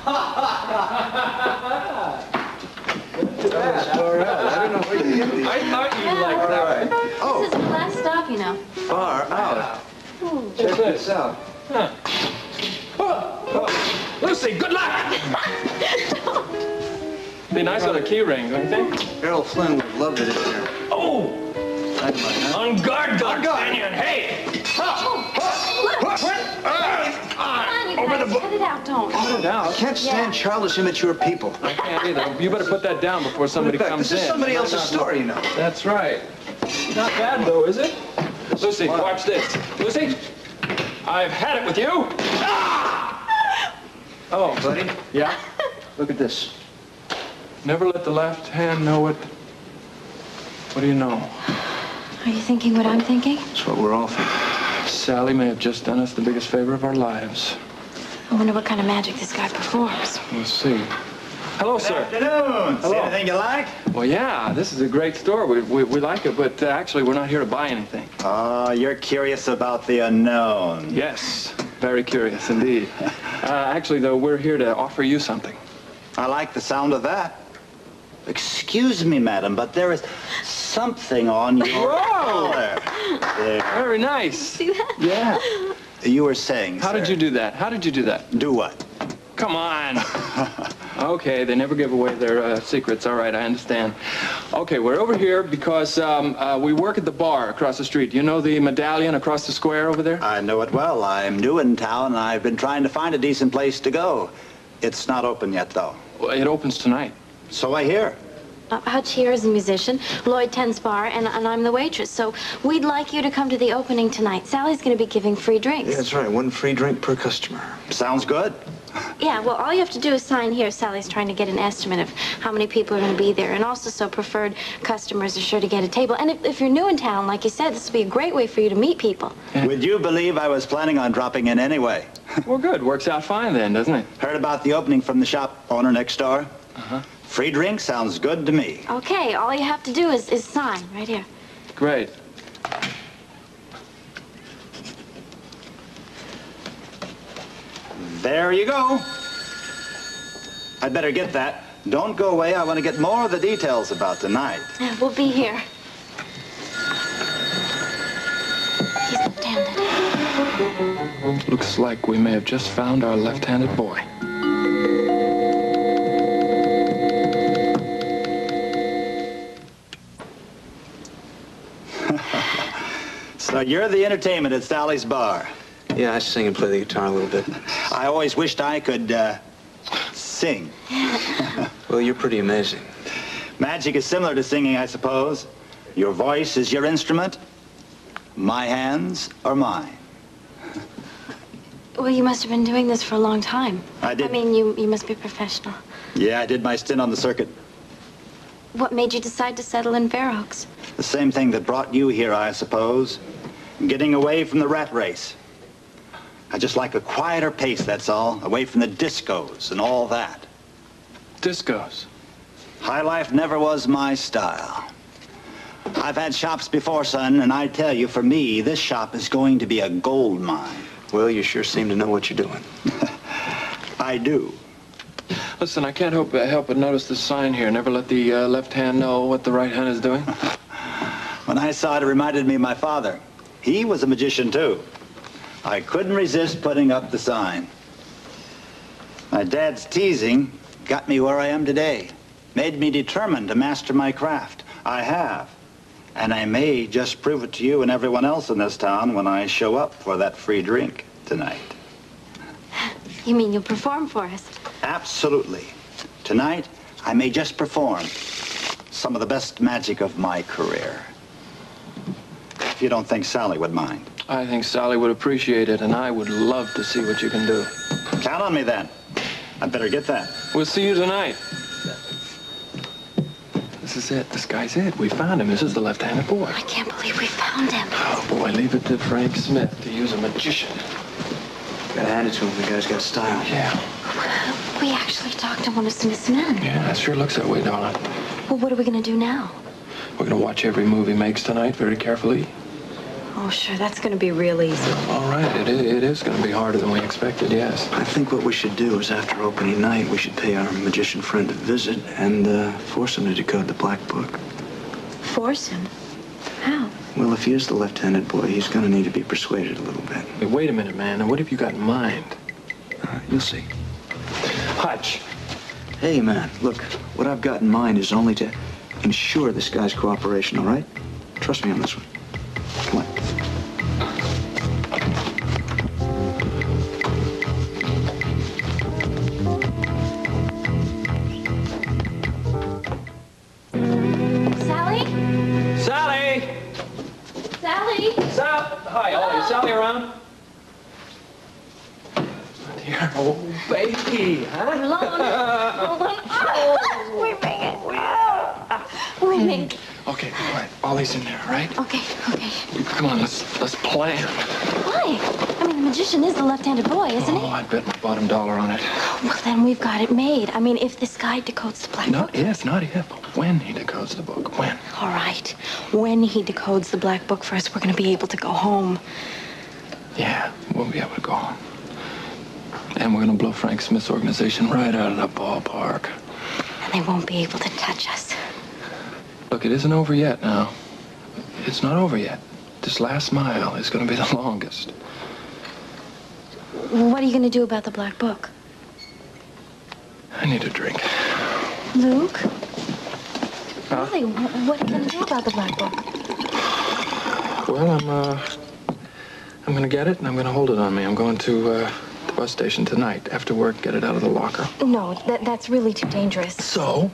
All right. I don't know where you get these. I thought you'd like that. This is the last stop, you know. Far out. Check this out. Huh. Oh. Lucy, good luck! Be nice with a key ring, don't you think? Errol Flynn would love it in here. Oh! On guard, D'Artagnan! Hey! Over the book. Cut it out, don't. Cut it out? I can't stand childish, immature people. I can't either. You better put that down before somebody comes in. This is somebody else's story, you know. That's right. Not bad, though, is it? Lucy, watch this. Lucy, I've had it with you. Ah! Oh, Buddy? Yeah? Look at this. Never let the left hand know it. What do you know? Are you thinking what I'm thinking? That's what we're all thinking. Sally may have just done us the biggest favor of our lives. I wonder what kind of magic this guy performs. We'll see. Hello, sir. Good afternoon. Hello. See anything you like? Well, yeah, this is a great store. We like it, but actually, we're not here to buy anything. Oh, you're curious about the unknown. Yes, very curious indeed. Actually, though, we're here to offer you something. I like the sound of that. Excuse me, madam, but there is something on your collar. There. Very nice. See that? Yeah. You were saying, How did you do that? How did you do that? Do what? Come on. Okay, they never give away their secrets. All right, I understand. Okay, we're over here because we work at the bar across the street. You know the medallion across the square over there? I know it well. I'm new in town, and I've been trying to find a decent place to go. It's not open yet, though. Well, it opens tonight. So I hear. Hutch here is a musician, Lloyd tends bar, and I'm the waitress. So we'd like you to come to the opening tonight. Sally's going to be giving free drinks. Yeah, that's right. 1 free drink per customer. Sounds good. Yeah, well, all you have to do is sign here. Sally's trying to get an estimate of how many people are going to be there. And also, so preferred customers are sure to get a table. And if you're new in town, like you said, this would be a great way for you to meet people. Yeah. Would you believe I was planning on dropping in anyway? Well, good. Works out fine then, doesn't it? Heard about the opening from the shop owner next door? Uh-huh. Free drink sounds good to me. Okay, all you have to do is sign right here. Great. There you go. I'd better get that. Don't go away. I want to get more of the details about tonight. Yeah, we'll be here. He's left-handed. Looks like we may have just found our left-handed boy. So you're the entertainment at Sally's bar. Yeah, I sing and play the guitar a little bit. I always wished I could, sing. Well, you're pretty amazing. Magic is similar to singing, I suppose. Your voice is your instrument. My hands are mine. Well, you must have been doing this for a long time. I did. I mean, you must be a professional. Yeah, I did my stint on the circuit. What made you decide to settle in Fair Oaks? The same thing that brought you here, I suppose. Getting away from the rat race. I just like a quieter pace, that's all. Away from the discos and all that. Discos. High life never was my style. I've had shops before, son, and I tell you, for me, this shop is going to be a gold mine. Well, you sure seem to know what you're doing. I do. Listen, I can't help but notice this sign here. Never let the left hand know what the right hand is doing. When I saw it, it reminded me of my father. He was a magician, too. I couldn't resist putting up the sign. My dad's teasing got me where I am today. Made me determined to master my craft. I have. And I may just prove it to you and everyone else in this town when I show up for that free drink tonight. You mean you'll perform for us? Absolutely. Tonight, I may just perform some of the best magic of my career. If you don't think Sally would mind. I think Sally would appreciate it, and I would love to see what you can do. Count on me, then. I'd better get that. We'll see you tonight. This is it. This guy's it. We found him. This is the left-handed boy. I can't believe we found him. Oh, boy, leave it to Frank Smith to use a magician. Gotta hand it to him. The guy's got style. Yeah. We actually talked to one of Smith's men. Yeah, that sure looks that way, darling. Well, what are we going to do now? We're going to watch every move he makes tonight very carefully. Oh, sure, that's going to be real easy. All right, it is going to be harder than we expected, yes. I think what we should do is after opening night, we should pay our magician friend a visit and force him to decode the black book. Force him? How? Well, if he is the left-handed boy, he's going to need to be persuaded a little bit. Hey, wait a minute, man. Now, what have you got in mind? You'll see. Hutch. Hey, man, look, what I've got in mind is only to ensure this guy's cooperation, all right? Trust me on this one. Come on. Sally? Sally! Sally? Hi, Ollie. Is Sally around? Dear old baby, huh? I'm alone. Hold on. Oh, we make it. Oh, we make it. Okay, all right. Ollie's in there, all right? Okay. Come on, let's plan. Why? I mean, the magician is the left-handed boy, isn't Oh, he? I'd bet my bottom dollar on it. Well, then we've got it made. I mean, if this guy decodes the black book. Not if, but when he decodes the book. When? All right. When he decodes the black book for us, we're going to be able to go home. Yeah, we'll be able to go home. And we're going to blow Frank Smith's organization right out of the ballpark. And they won't be able to touch us. Look, it isn't over yet now. It's not over yet. This last mile is going to be the longest. What are you going to do about the black book? I need a drink. Luke? Huh? Really, what are you going to do about the black book? Well, I'm going to get it, and I'm going to hold it on me. I'm going to the bus station tonight. After work, get it out of the locker. No, that's really too dangerous. So,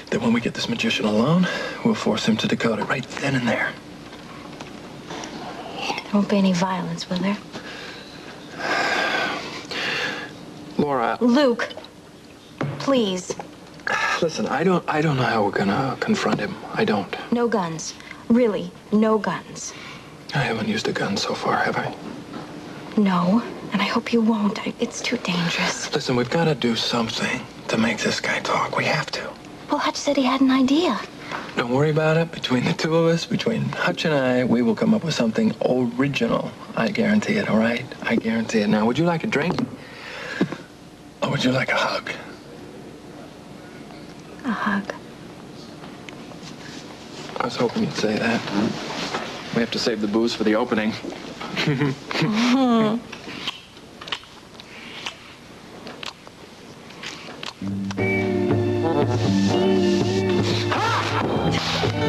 then when we get this magician alone, we'll force him to decode it right then and there. There won't be any violence, will there? Laura, Luke, please. listen, I don't know how we're gonna confront him. I don't. No guns. Really, no guns. I haven't used a gun so far, have I? No, and I hope you won't. It's too dangerous. Listen, we've got to do something to make this guy talk. We have to. Well, Hutch said he had an idea. Don't worry about it. Between the two of us, between Hutch and I, we will come up with something original. I guarantee it, all right? I guarantee it. Now, would you like a drink? Or would you like a hug? A hug. I was hoping you'd say that. We have to save the booze for the opening.